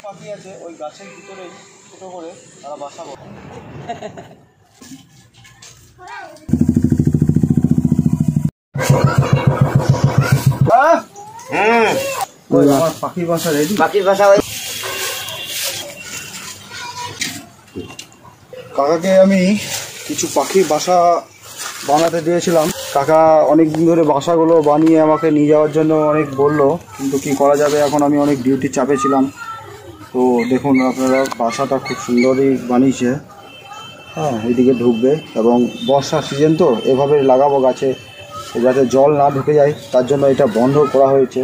পাখি আছে ওই গাছের ভিতরে ছোট করে তারা বাসা বলে। আমার পাখির বাসা রেডি। পাখির বাসা কাকাকে আমি কিছু পাখির বাসা বানাতে দিয়েছিলাম। কাকা অনেকদিন ধরে বাসাগুলো বানিয়ে আমাকে নিয়ে যাওয়ার জন্য অনেক বললো, কিন্তু কি করা যাবে, এখন আমি অনেক ডিউটির চাপে ছিলাম। তো দেখুন আপনারা বাসাটা খুব সুন্দরই বানিয়েছে। হ্যাঁ, এইদিকে ঢুকবে এবং বর্ষার সিজন তো এভাবে লাগাবো গাছে যাতে জল না ঢুকে যায়, তার জন্য এটা বন্ধ করা হয়েছে।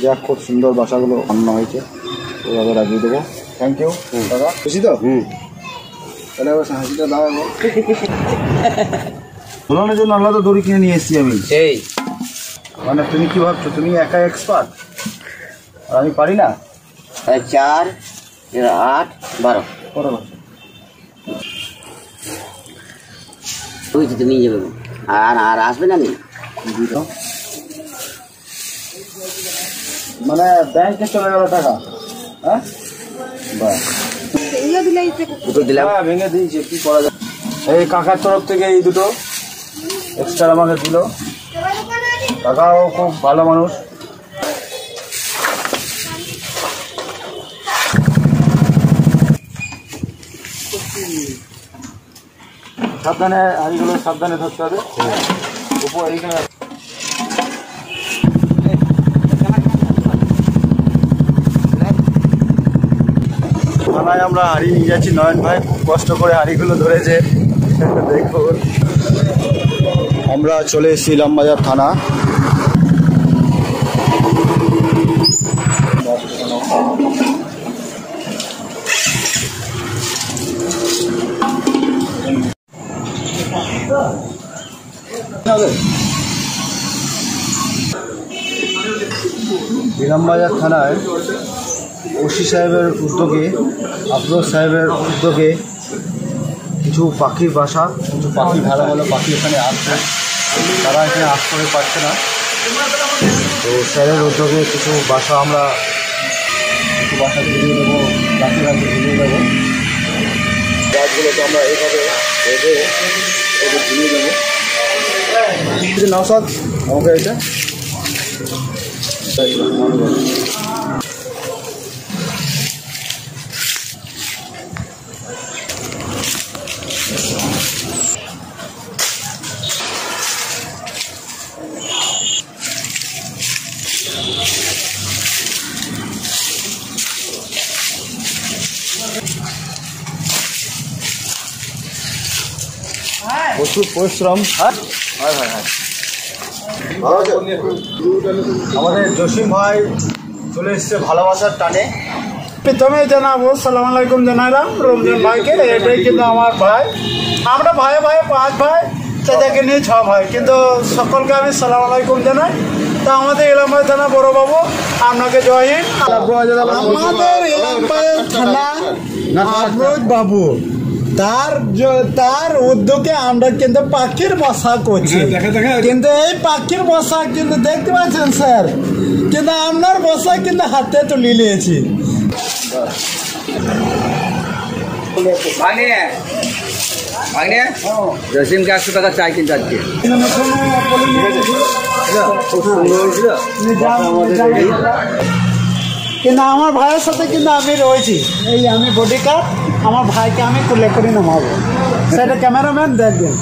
যাক, খুব সুন্দর বাসাগুলো বানানো হয়েছে, এভাবে লাগিয়ে দেবো। থ্যাংক ইউ দাদা, খুশি তো? তাহলে আবার হাসিটা দাঁড়াবো। ঝোলানোর জন্য আলাদা দড়ি কিনে নিয়ে এসেছি আমি। সেই মানে তুমি কি ভাবছো তুমি একা এক্সপার্ট আর আমি পারি না? 4 8 12 তুই তো নিয়ে যাবে আর আসবে না। মানে ব্যাংকে চলে গেল টাকা। হ্যাঁ, ভেঙে দিয়েছে, কি করা যায়। এই কাকার তরফ থেকে এই দুটো এক্সট্রা আমাকে দিল। কাকাও খুব ভালো মানুষ। সাবধানে হাড়িগুলো সাবধানে ধরতে হবে। উপর এইখানে থানায় আমরা হাড়ি নিয়ে যাচ্ছি। নয়ন ভাই খুব কষ্ট করে হাড়িগুলো ধরেছে। দেখুন, আমরা চলে এসেছি ইলামবাজার থানা। ইলামবাজার থানায় ওসি সাহেবের উদ্যোগে, আফরোজ সাহেবের উদ্যোগে কিছু পাখির বাসা, কিছু পাখি ভালো ভালো পাখি এখানে আসছে, তারা এখানে আশ্রয় পাচ্ছে না। তো স্যারের উদ্যোগে কিছু বাসা আমরা ঝুলিয়ে দেবো, গাছে গাছে ঝুলিয়ে দেবো। গাছগুলোকে আমরা এইভাবে বেঁধে ঝুলিয়ে দেবো। নওশাদ আমাকে এটা প্রচুর পরিশ্রম। আমাদের জসিম ভাই চলে এসছে ভালোবাসার টানে। প্রথমে জানাবো সালাম আলাইকুম জানালাম রমজান ভাইকে। এটাই কিন্তু আমার ভাই, আমরা ভাই 5 ভাই, চাচাকে নিয়ে 6 ভাই, কিন্তু সকলকে আমি সালাম আলাইকুম জানাই। তা আমাদের ইলামবাজার থানা বড়বাবু আপনাকে জয় হিন্দ। আমাদের ইলামবাজার থানা আফরোজ বাবু তার উদ্যোগে আমরা কিন্তু পাখির বাসা করছি। কিন্তু এই পাখির বাসা কিন্তু দেখতে পাচ্ছেন স্যার, কিন্তু আপনার বাসা কিন্তু হাতে তুলে নিয়েছি। জসিমকে 100 টাকা চাই কিন্তু আজকে। কিন্তু আমার ভাইয়ের সাথে কিন্তু আমি রয়েছি, এই আমি বডি গার্ড, আমার ভাইকে আমি কুলে করে নামাবো, সেটা ক্যামেরাম্যান দেখবেন।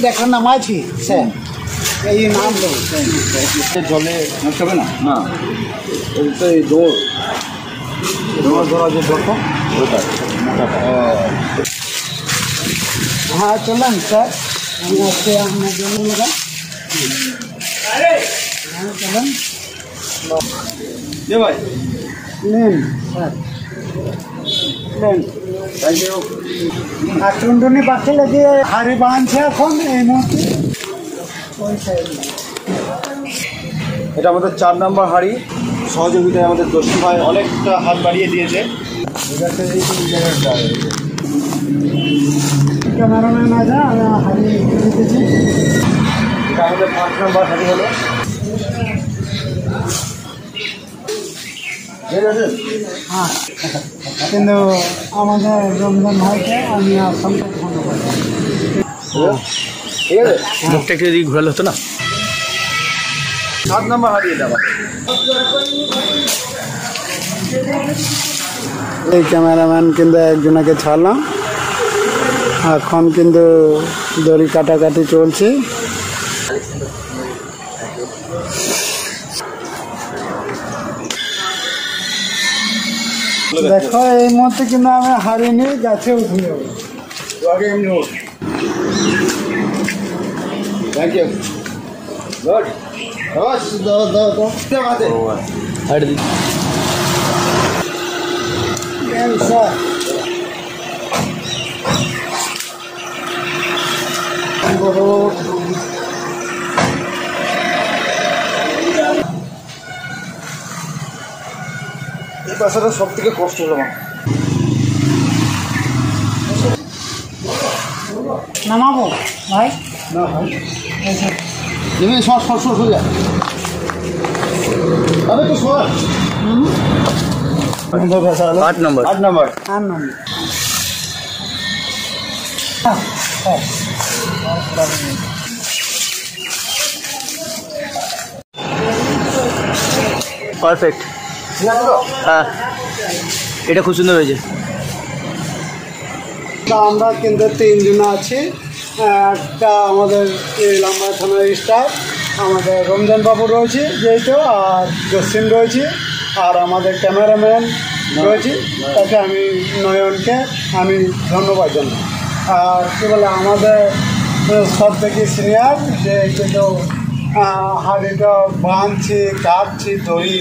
দেখো নামাইছি স্যার, এই নাম জলে নষ্ট হবে না। না, ওইটা এই দৌড় ধরা যে দরকার ওইটা। হ্যাঁ চলেন স্যার, আমি আজকে আপনার জন্য লাগান। চলেন ভাই, নেন স্যার, নেন। Thank you. আর টুনটুনি পাখি লাগিয়ে হাড়ি বাঁধছে এখন এই মুহূর্তে ওই সাইডে। এটা আমাদের 4 নম্বর হাঁড়ি। সহযোগিতায় আমাদের দস্যু ভাই অনেকটা হাত বাড়িয়ে দিয়েছে। ক্যামেরাম্যান আছে, আমি হাড়ি দিতেছি। এটা আমাদের 5 নম্বর হাঁড়ি হলো। হ্যাঁ, কিন্তু আমাদের রমজান ভাইকে আমি অসংখ্য ধন্যবাদ। ঠিক আছে, মুখটা একটু এদিকে ঘোরালে হতো না? 7 নম্বর হাঁড়ি এটা আমার। এই ক্যামেরাম্যান কিন্তু একজনকে ছাড়লাম, এখন কিন্তু দড়ি কাটাকাটি চলছে। দেখো এই মুহূর্তে কিন্তু আমি হারিনি, গাছে উঠে যাবো। আগে এমনি হোক। Thank you. গুড। বস দাও দাও দাও। মাঝে হাইট দিই। ক্যান্সার এই পাশাটা সব থেকে কষ্ট হলো আমার। নামাবো ভাই? না ভাই তুমি সর সর সর সোজা। তবে তো সর। 8 নম্বর। 8 নম্বর। আর নাম পারফেক্ট। ঠিক আছে তো? হ্যাঁ, এটা খুব সুন্দর হয়েছে। আমরা কিন্তু 3 জন আছি। একটা আমাদের লাম্বা থানার স্টাফ, আমাদের রমজান বাবু রয়েছে যেহেতু, আর জসিম রয়েছে, আর আমাদের ক্যামেরাম্যান রয়েছে, তাকে আমি নয়নকে আমি ধন্যবাদ জানাই। আর কী বলে আমাদের সব থেকে সিনিয়র যে কিন্তু হাড়িটা বাঁধছে, কাটছে, দড়ি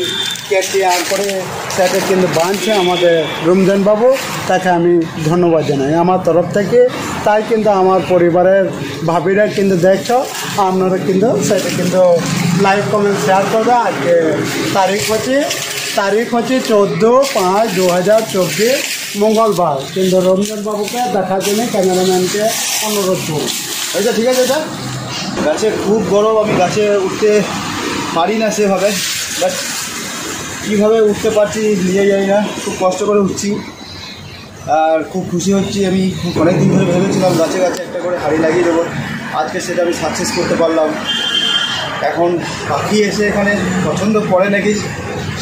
কেটে আর করে তাকে কিন্তু বাঁধছে আমাদের রমজান বাবু, তাকে আমি ধন্যবাদ জানাই আমার তরফ থেকে। তাই কিন্তু আমার পরিবারের ভাবিরা কিন্তু দেখছো, আপনারা কিন্তু সেটা কিন্তু লাইক কমেন্ট শেয়ার করবে। আজকে তারিখ হচ্ছে 14/5/2024 মঙ্গলবার। কিন্তু রমজান বাবুকে দেখার জন্য ক্যামেরাম্যানকে অনুরোধ করব। আচ্ছা ঠিক আছে। এটা গাছে খুব গরম, আমি গাছে উঠতে পারি না সেভাবে, বাট কীভাবে উঠতে পারছি নিজে জানি না, খুব কষ্ট করে উঠছি। আর খুব খুশি হচ্ছি। আমি অনেক দিন ধরে ভেবেছিলাম গাছে গাছে একটা করে হাঁড়ি লাগিয়ে দেবো, আজকে সেটা আমি সাকসেস করতে পারলাম। এখন পাখি এসে এখানে পছন্দ করে নাকি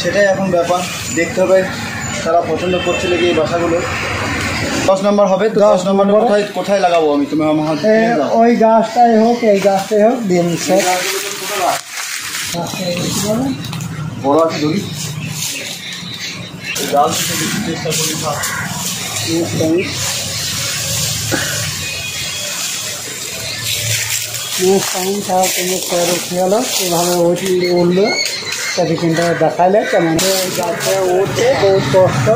সেটাই এখন ব্যাপার, দেখতে হবে তারা পছন্দ করছে নাকি এই বাসাগুলো। 10 নম্বর হবে তো। 10 নম্বর কোথায় কোথায় লাগাবো আমি? তুমি আমার হাতে ওই গাছটাই হোক, এই গাছটাই হোক, দিন স্যার বড় আছে ধরি জাল চেষ্টা করি। এভাবে উঠলো তাকে কিন্তু দেখাইলে কেমন গাছে উঠছে, বহুত কষ্ট।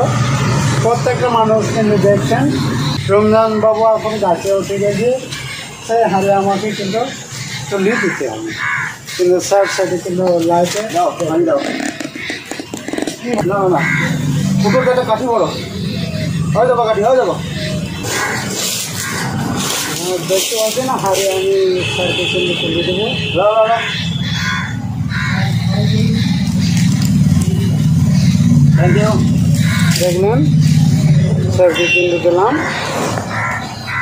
প্রত্যেকটা মানুষ কিন্তু দেখছেন রমজান বাবু এখন গাছে উঠে গেছে, সেই হারে আমাকে কিন্তু চলিয়ে দিতে হবে। কিন্তু স্যার সেটা কিন্তু লাইটে দাও পানি দাও। না না পুকুরটা একটা কাঠি বড় হয়ে যাবো, কাঠি হয়ে যাবো। দেখতে পাচ্ছি না, হারে আমি স্যারকে কিন্তু চলিয়ে দেবো। না না না থ্যাংক ইউ। দেখলেন স্যারকে কিন্তু দিলাম।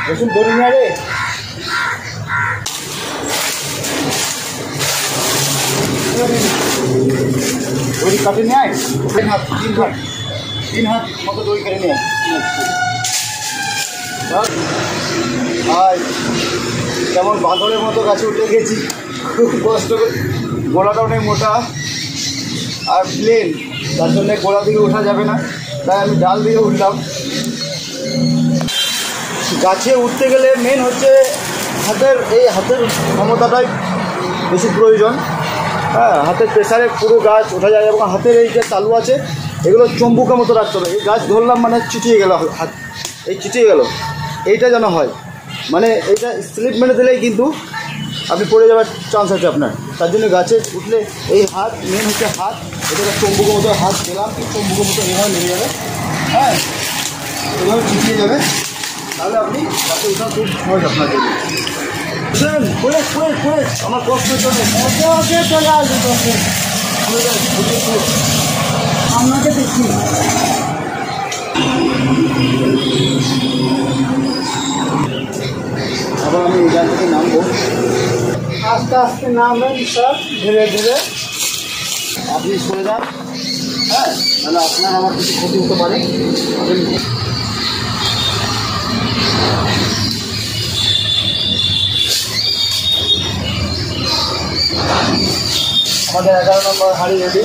দেখুন দড়ি না রে, দড়ি কাটে নিয়ে আয়। 3 হাত 3 হাত মতো দড়ি কেটে নিয়ে আয়। কেমন বাঁদরের মতো গাছে উঠে গেছি, খুব কষ্ট করে। গোড়াটা অনেক মোটা আর প্লেন, তার জন্য গোড়া দিকে ওঠা যাবে না, তাই আমি ডাল দিয়ে উঠলাম। গাছে উঠতে গেলে মেন হচ্ছে হাতের ক্ষমতাটাই বেশি প্রয়োজন। হ্যাঁ, হাতের প্রেসারে পুরো গাছ ওঠা যায়, এবং হাতের এই যে তালু আছে এগুলো চম্বুকের মতো রাখতে হবে। এই গাছ ধরলাম মানে চিটিয়ে গেল হাত, এই চিটিয়ে গেল, এইটা যেন হয়, মানে এইটা স্লিপ মেরে দিলেই কিন্তু আপনি পড়ে যাওয়ার চান্স আছে আপনার। তার জন্য গাছে উঠলে এই হাত, মেন হচ্ছে হাত, এটা চম্বুকের মতো হাত দিলাম, চম্বুকের মতো এভাবে নেমে যাবে, হ্যাঁ, এভাবে চিটিয়ে যাবে, তাহলে আপনি গাছে উঠা খুব সহজ আপনার জন্য। বুঝলেন? করে আমার কষ্ট চলে চলে আসবে, আপনাকে দেখি। আবার আমি এই গাছ থেকে নামবো, আস্তে আস্তে নামবেন স্যার, ধীরে ধীরে। আপনি সরে যান, হ্যাঁ, তাহলে আপনার আমার কিছু ক্ষতি হতে পারে। আমাদের 11 নম্বর হাড়ি রেডি।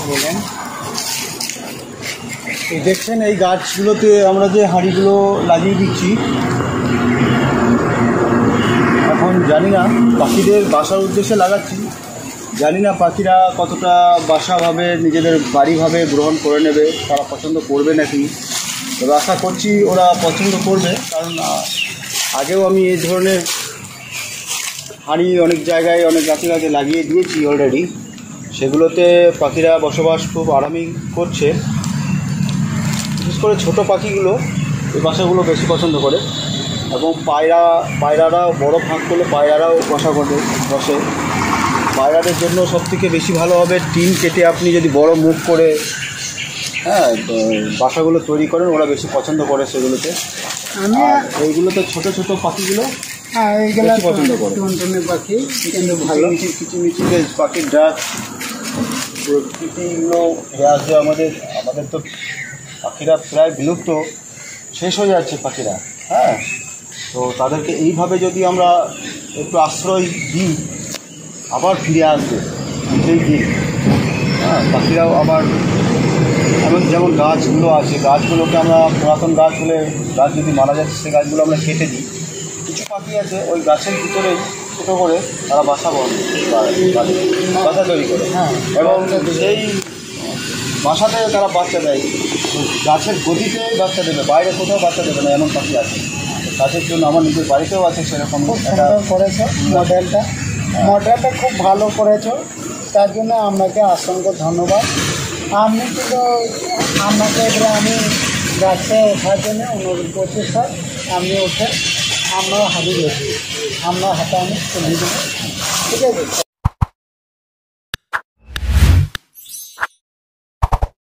বলেন, এই দেখছেন এই গাছগুলোতে আমরা যে হাঁড়িগুলো লাগিয়ে দিচ্ছি, এখন জানি না পাখিদের বাসার উদ্দেশ্যে লাগাচ্ছি, জানি না পাখিরা কতটা বাসাভাবে নিজেদের বাড়িভাবে গ্রহণ করে নেবে, তারা পছন্দ করবে নাকি। তবে আশা করছি ওরা পছন্দ করবে, কারণ আগেও আমি এই ধরনের হাঁড়ি অনেক জায়গায় অনেক গাছে গাছে লাগিয়ে দিয়েছি অলরেডি, সেগুলোতে পাখিরা বসবাস খুব আরামেই করছে। বিশেষ করে ছোটো পাখিগুলো এই বাসাগুলো বেশি পছন্দ করে, এবং পায়রারাও বড় ফাঁক করলে পায়রারাও বসে। পায়রাদের জন্য সবথেকে বেশি ভালো হবে টিন কেটে আপনি যদি বড় মুখ করে, হ্যাঁ, বাসাগুলো তৈরি করেন, ওরা বেশি পছন্দ করে সেগুলোতে। আমি এইগুলোতে ছোটো ছোটো পাখিগুলো এইগুলো বেশি পছন্দ করে। টুনটুনি পাখি কিন্তু ভালো। কিচিমিচি পাখির ডাক, প্রকৃতিগুলো ফিরে আসবে। আমাদের তো পাখিরা প্রায় বিলুপ্ত, শেষ হয়ে যাচ্ছে পাখিরা, হ্যাঁ। তো তাদেরকে এইভাবে যদি আমরা একটু আশ্রয় দিই, আবার ফিরে আসবে সেই দিন, হ্যাঁ। পাখিরাও আবার এমন যেমন গাছগুলো আছে, গাছগুলোকে আমরা পুরাতন গাছ হলে গাছ যদি মারা যাচ্ছে সেই গাছগুলো আমরা কেটে দিই, কিছু পাখি আছে ওই গাছের ভিতরেই ছোটো করে তারা বাসা তৈরি করে, হ্যাঁ, এবং সেই বাসাতে তারা বাচ্চা দেয়, গাছের গতিতে বাচ্চা দেবে, বাইরে কোথাও বাচ্চা দেবে না, এমন পাখি আছে। গাছের জন্য আমার নিজের বাড়িতেও আছে সেরকম। খুব সুন্দর করেছো মডেলটা খুব ভালো করেছো, তার জন্য আপনাকে অসংখ্য ধন্যবাদ। আপনি কিন্তু আপনাকে এবারে আমি গাছে ওঠার জন্য অনুরোধ করছি স্যার, আপনি উঠে আপনার হাতে রেখে আপনার হাতে আমি তুলে দেবো, ঠিক আছে।